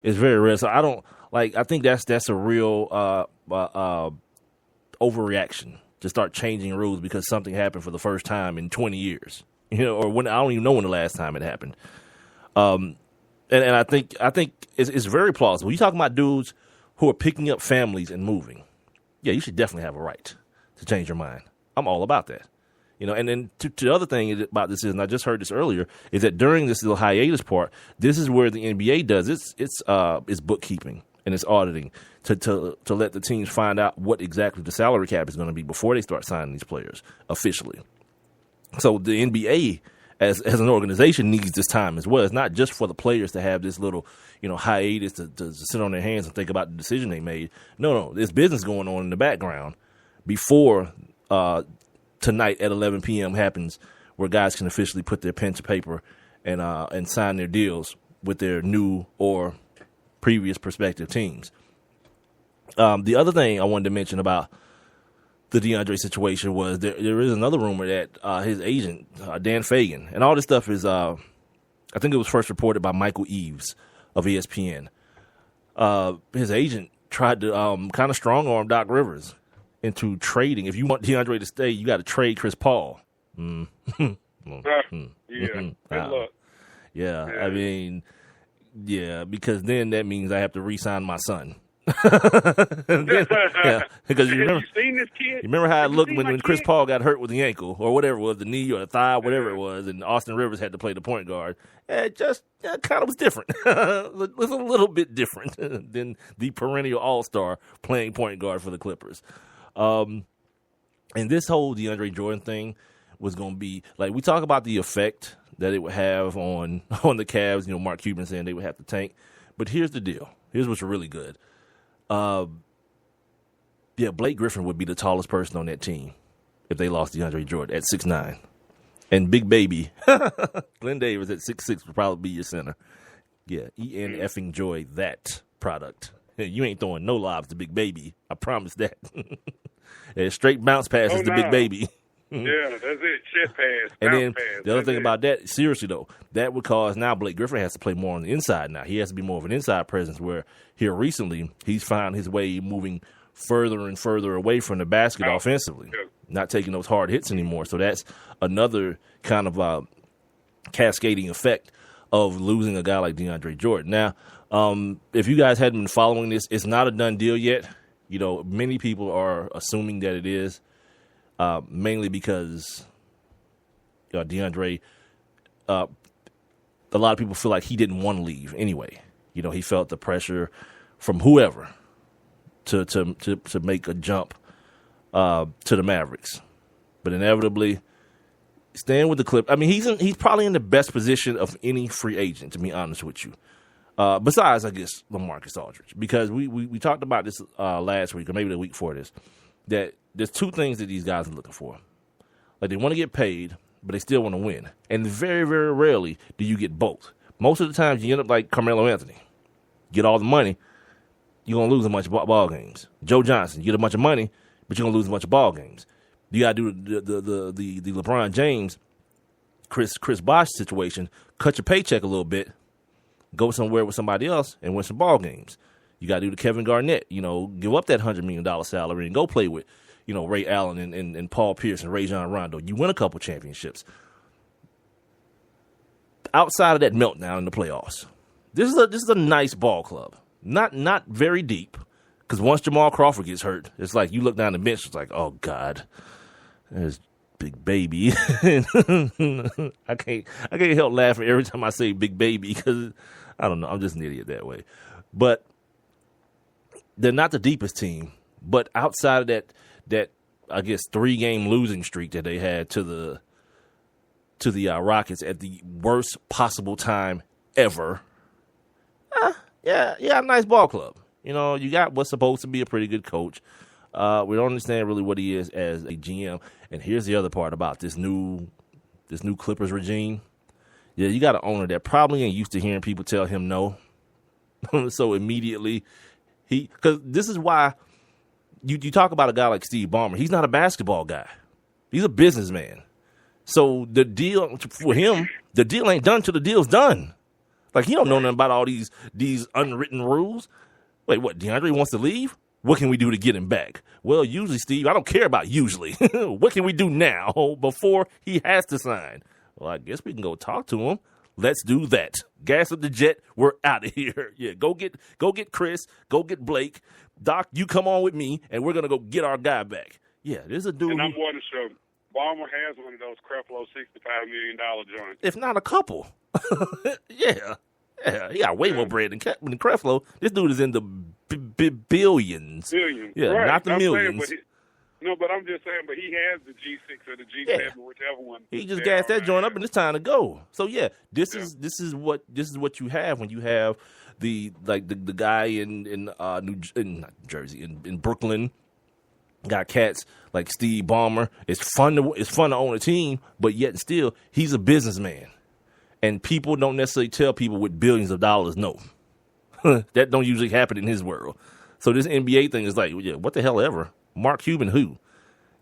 It's very rare. So I don't like. I think that's a real overreaction to start changing rules because something happened for the first time in 20 years. Or when I don't even know when the last time it happened. And I think it's very plausible. You talking about dudes who are picking up families and moving. Yeah, you should definitely have a right to change your mind. I'm all about that. And then the other thing about this is, and I just heard this earlier, is that during this little hiatus part, this is where the NBA does its bookkeeping and its auditing to let the teams find out what exactly the salary cap is going to be before they start signing these players officially. So the NBA as an organization needs this time as well. It's not just for the players to have this little, hiatus to sit on their hands and think about the decision they made. No, there's business going on in the background before tonight at 11 p.m. happens, where guys can officially put their pen to paper and sign their deals with their new or previous prospective teams. The other thing I wanted to mention about the DeAndre situation was there is another rumor that his agent, Dan Fagan, and all this stuff is, I think it was first reported by Michael Eaves of ESPN. His agent tried to kind of strong-arm Doc Rivers into trading. If you want DeAndre to stay, you got to trade Chris Paul. Yeah, good luck. Yeah, I mean, because then that means I have to re-sign my son. Because you seen this kid? You remember how it looked when Chris Paul got hurt with the ankle or whatever it was, the knee or the thigh, whatever it was, and Austin Rivers had to play the point guard. It just kind of was different. It was a little bit different than the perennial all-star playing point guard for the Clippers. And this whole DeAndre Jordan thing was going to be, like, we talk about the effect that it would have on the Cavs. Mark Cuban saying they would have to tank. But here's the deal. Here's what's really good. Blake Griffin would be the tallest person on that team if they lost DeAndre Jordan at 6'9". And Big Baby, Glenn Davis at 6'6" would probably be your center. Yeah, effing joy that product. You ain't throwing no lobs to Big Baby. I promise that. Straight bounce passes to Big Baby. Yeah, that's it. Chest pass. And then pass. The other thing about that, seriously though, that would cause now Blake Griffin has to play more on the inside now. He has to be more of an inside presence, where here recently he's found his way moving further and further away from the basket offensively, not taking those hard hits anymore. So that's another kind of cascading effect of losing a guy like DeAndre Jordan. Now, if you guys hadn't been following this, it's not a done deal yet. Many people are assuming that it is. Mainly because DeAndre, a lot of people feel like he didn't want to leave anyway. He felt the pressure from whoever to make a jump to the Mavericks, but inevitably staying with the Clippers. I mean, he's probably in the best position of any free agent, to be honest with you. Besides, I guess, LaMarcus Aldridge, because we talked about this last week or maybe the week before this, that there's two things that these guys are looking for. Like, they want to get paid, but they still want to win. And very, very rarely do you get both. Most of the times you end up like Carmelo Anthony. Get all the money, you're going to lose a bunch of ball games. Joe Johnson, you get a bunch of money, but you're going to lose a bunch of ball games. You got to do the LeBron James, Chris Bosh situation, cut your paycheck a little bit, go somewhere with somebody else and win some ball games. You got to do the Kevin Garnett, give up that $100 million salary and go play with, Ray Allen and Paul Pierce and Rajon Rondo. You win a couple championships. Outside of that meltdown in the playoffs, this is a nice ball club. Not very deep, because once Jamal Crawford gets hurt, it's like you look down the bench, it's like, oh God, there's Big Baby. I can't help laughing every time I say Big Baby, because I don't know, I'm just an idiot that way. But they're not the deepest team. But outside of that I guess 3-game losing streak that they had to the Rockets at the worst possible time ever. Yeah, nice ball club. You got what's supposed to be a pretty good coach. We don't understand really what he is as a GM. And here's the other part about this new Clippers regime. Yeah, you got an owner that probably ain't used to hearing people tell him no. So immediately because this is why you talk about a guy like Steve Ballmer. He's not a basketball guy. He's a businessman. So the deal for him, the deal ain't done till the deal's done. Like, he don't know nothing about all these unwritten rules. Wait, what? DeAndre wants to leave? What can we do to get him back? Well, usually, Steve, I don't care about usually. What can we do now before he has to sign? Well, I guess we can go talk to him. Let's do that. Gas up the jet. We're out of here. Yeah, go get Chris. Go get Blake. Doc, you come on with me, and we're gonna go get our guy back. Yeah, there's a dude. And I'm going to show Balmer has one of those Creflo $65 million joints. If not a couple. Yeah, he got way more bread than Creflo. This dude is in the billions. Billions. Yeah, right. not the I'm millions. Saying, but I'm just saying, but he has the G6 or the G7, whichever one. He just gassed that joint up, and it's time to go. So yeah, this is what you have when you have the guy in not Jersey in Brooklyn. Got cats like Steve Ballmer. It's fun to own a team, but yet still he's a businessman, and people don't necessarily tell people with billions of dollars no. That don't usually happen in his world. So this NBA thing is like, yeah, what the hell ever. Mark Cuban, who?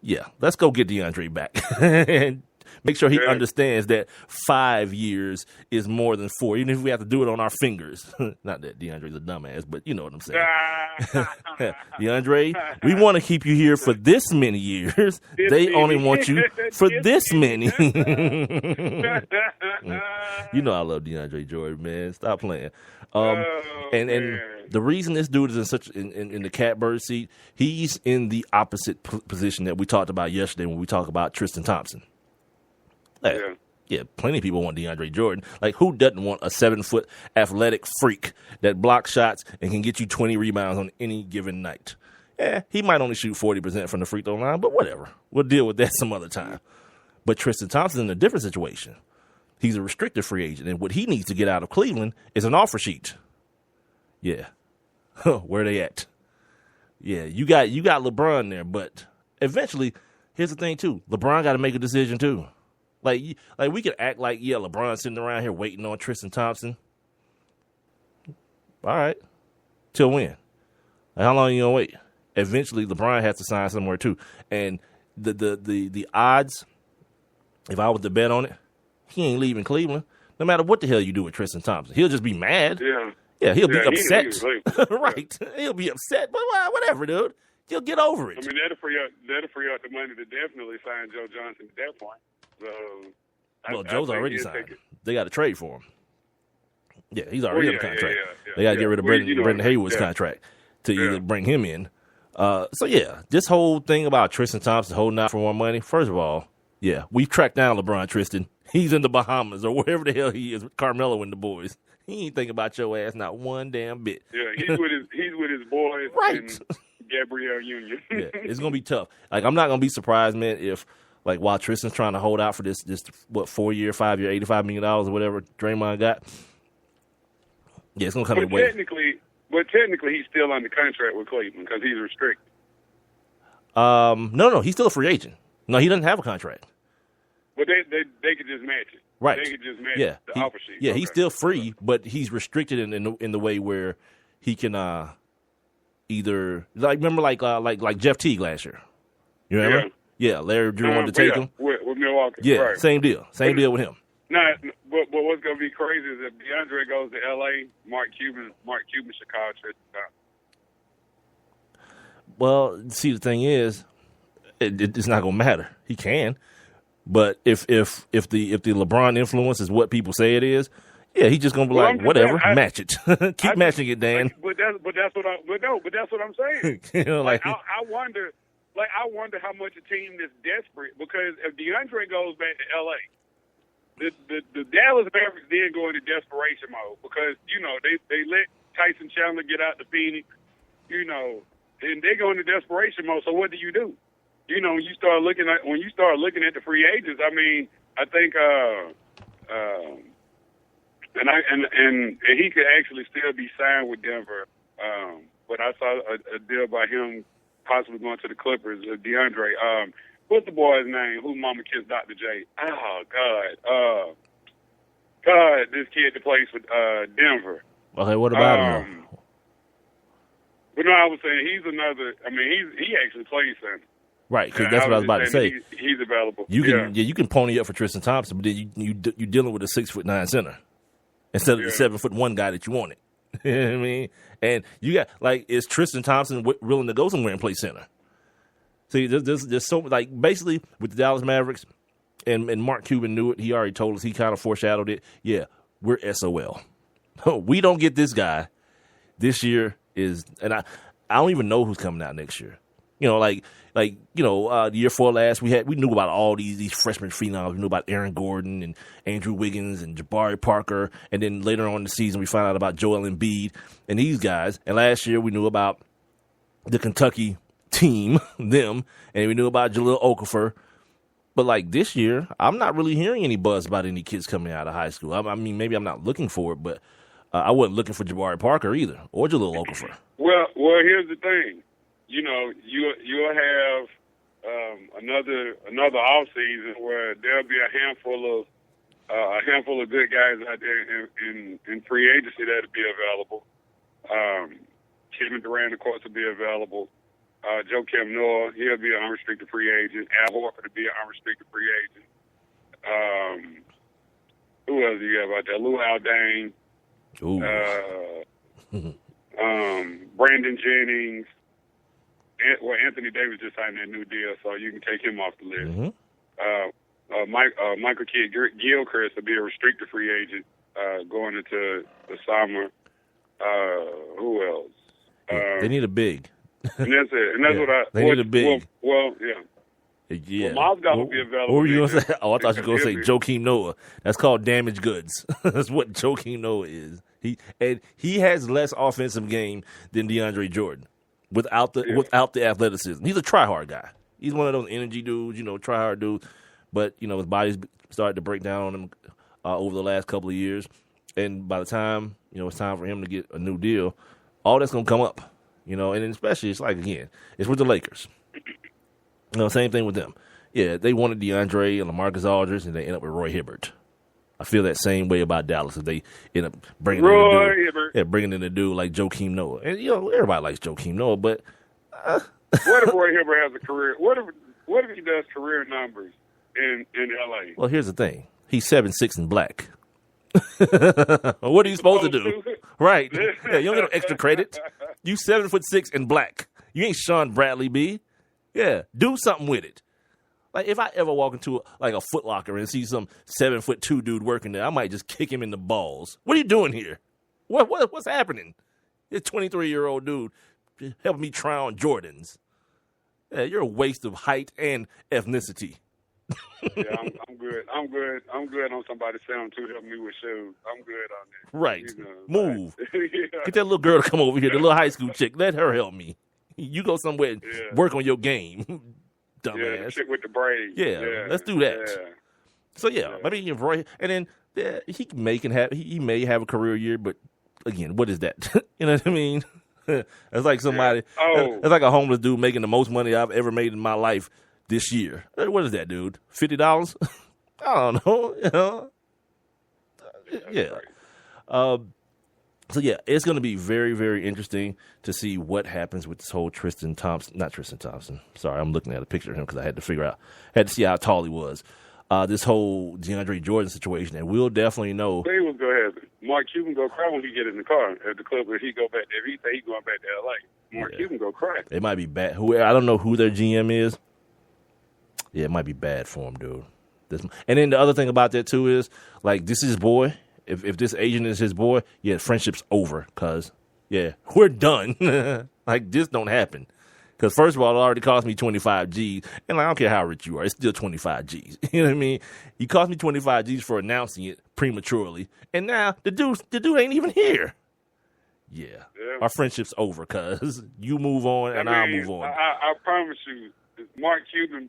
Yeah, let's go get DeAndre back and make sure he understands that 5 years is more than 4, even if we have to do it on our fingers. Not that DeAndre's a dumbass, but you know what I'm saying. DeAndre, we want to keep you here for this many years. They only want you for this many. You know I love DeAndre Jordan, man. Stop playing. And the reason this dude is in the catbird seat, he's in the opposite position that we talked about yesterday when we talked about Tristan Thompson. Yeah, plenty of people want DeAndre Jordan. Like, who doesn't want a 7-foot athletic freak that blocks shots and can get you 20 rebounds on any given night? Yeah, he might only shoot 40% from the free throw line, but whatever. We'll deal with that some other time. But Tristan Thompson's in a different situation. He's a restricted free agent, and what he needs to get out of Cleveland is an offer sheet. Yeah. Where they at? Yeah, you got LeBron there, but eventually, here's the thing, too. LeBron got to make a decision, too. Like we could act like, yeah, LeBron's sitting around here waiting on Tristan Thompson. All right. Till when? Like, how long are you going to wait? Eventually, LeBron has to sign somewhere, too. And the odds, if I was to bet on it, he ain't leaving Cleveland. No matter what the hell you do with Tristan Thompson. He'll just be mad. Yeah, he'll be upset. Right. He'll be upset, but whatever, dude. He'll get over it. I mean, that'll free up the money to definitely sign Joe Johnson at that point. So, well, Joe's already signed. They got to trade for him. Yeah, he's already in the contract. They got to get rid of Brendan Haywood's contract to either bring him in. So, yeah, this whole thing about Tristan Thompson holding out for more money, first of all, yeah, we've tracked down LeBron Tristan. He's in the Bahamas or wherever the hell he is with Carmelo and the boys. He ain't thinking about your ass not one damn bit. Yeah, he's with his boys. Right. And Gabrielle Union. Yeah, it's going to be tough. Like, I'm not going to be surprised, man, if, like, while Tristan's trying to hold out for this 4-year, 5-year, $85 million or whatever Draymond got, yeah, it's going to come in way. Technically, he's still under contract with Cleveland because he's restricted. No, he's still a free agent. No, he doesn't have a contract. But they could just match it. Right. They could just match the offer sheet. Yeah, he's still free, but he's restricted in the way where he can either remember like Jeff Teague last year. You remember? Yeah, Larry Drew wanted to take him. With Milwaukee. Yeah, right. Same deal with him. Nah, but what's gonna be crazy is if DeAndre goes to LA, Mark Cuban should call Tristan Thompson. Well, see, the thing is, it's not gonna matter. He can. But if the LeBron influence is what people say it is, yeah, he's just gonna be whatever, match it, keep matching it, Dan. But that's what I'm saying. You know, I wonder how much a team is desperate, because if DeAndre goes back to LA, the Dallas Mavericks then go into desperation mode because they let Tyson Chandler get out to Phoenix, and they go into desperation mode. So what do? When you start looking at the free agents, I mean, I think, and he could actually still be signed with Denver. But I saw a deal by him possibly going to the Clippers. DeAndre, what's the boy's name? Who mama kissed Dr. J? Oh God, this kid that plays for Denver. Okay, what about him? But no, I was saying he's another. I mean, he actually plays center. Right, because that's what I was about to say. He's available. You can pony up for Tristan Thompson, but then you're dealing with a 6'9" center, instead of the 7'1" guy that you wanted. You know what I mean? And you got is Tristan Thompson willing to go somewhere and play center? See, there's so basically with the Dallas Mavericks, and Mark Cuban knew it. He already told us. He kind of foreshadowed it. Yeah, we're SOL. We don't get this guy. This year and I don't even know who's coming out next year. The year before last, we knew about all these freshman phenoms. We knew about Aaron Gordon and Andrew Wiggins and Jabari Parker, and then later on in the season, we found out about Joel Embiid and these guys. And last year, we knew about the Kentucky team, them, and we knew about Jahlil Okafor. But this year, I'm not really hearing any buzz about any kids coming out of high school. I mean, maybe I'm not looking for it, but I wasn't looking for Jabari Parker either or Jahlil Okafor. Well, here's the thing. You'll have another off season where there'll be a handful of good guys out there in free agency that'll be available. Kevin Durant, of course, will be available. Joakim Noah, he'll be an unrestricted free agent. Al Horford will be an unrestricted free agent. Who else do you have out there? Luol Deng. Brandon Jennings. Anthony Davis just signed that new deal, so you can take him off the list. Mm-hmm. Michael Kidd-Gilchrist will be a restricted free agent going into the summer. Who else? They need a big. And that's it. And that's they need a big. Well, yeah. Yeah. Well, Mozgov will be available. What were you going to say? Oh, I thought you were going to say Joakim Noah. That's called damaged goods. That's what Joakim Noah is. He has less offensive game than DeAndre Jordan without the athleticism. He's a try-hard guy. He's one of those energy dudes, try-hard dudes. But, his body's started to break down on him over the last couple of years. And by the time, it's time for him to get a new deal, all that's going to come up. And especially, it's it's with the Lakers. Same thing with them. Yeah, they wanted DeAndre and LaMarcus Aldridge, and they end up with Roy Hibbert. I feel that same way about Dallas if they end up bringing in a dude like Joakim Noah. And, everybody likes Joakim Noah, but... what if Roy Hibbert has a career? What if he does career numbers in L.A.? Well, here's the thing. He's 7'6" and black. What are you supposed to do? Right. Yeah, you don't get no extra credit. You 7'6" and black. You ain't Sean Bradley B. Yeah, do something with it. If I ever walk into a Foot Locker and see some 7'2" dude working there, I might just kick him in the balls. What are you doing here? What's happening? This 23-year-old dude helping me try on Jordans. Yeah, you're a waste of height and ethnicity. Yeah, I'm good. I'm good on somebody 7'2" helping me with shoes. I'm good on that. Right. Move. Yeah. Get that little girl to come over here, the little high school chick. Let her help me. You go somewhere and work on your game, dumbass. Yeah, the chick with the braids. Yeah, let's do that. Yeah. So I mean, Roy, and then he may have a career year, but again, what is that? You know what I mean? It's like somebody. It's like a homeless dude making the most money I've ever made in my life this year. What is that, dude? $50? I don't know. Yeah. So, it's going to be very, very interesting to see what happens with this whole not Tristan Thompson. Sorry, I'm looking at a picture of him because I had to see how tall he was. This whole DeAndre Jordan situation, and we'll definitely know. He was go ahead. Mark Cuban go cry when he get in the car at the club. If he go back there, if he say he going back to L.A., Mark Cuban go cry. It might be bad. I don't know who their GM is. Yeah, it might be bad for him, dude. And then the other thing about that, too, is, this is his boy. If this agent is his boy, friendship's over. Because, we're done. This don't happen. Because, first of all, it already cost me 25 G's. And I don't care how rich you are. It's still 25 G's. You know what I mean? You cost me 25 G's for announcing it prematurely. And now the dude ain't even here. Yeah. Our friendship's over because you move on and I'll move on. I promise you, Mark Cuban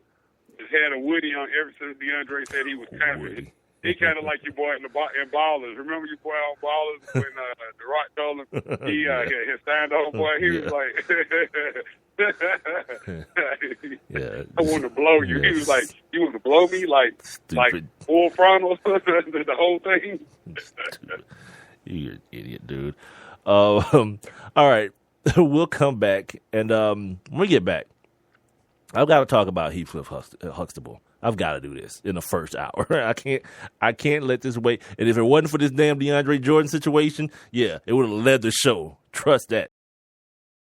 has had a Woody on ever since DeAndre said he was coming. He kind of like your boy in Ballers. Remember your boy on Ballers when The Rock told him he his stand old boy? He was like, I want to blow you. He was like, you want to blow me? Like full frontal, the whole thing? You're an idiot, dude. All right. We'll come back. And when we get back, I've got to talk about Heathcliff Huxtable. I've got to do this in the first hour. I can't let this wait. And if it wasn't for this damn DeAndre Jordan situation, yeah, it would have led the show. Trust that.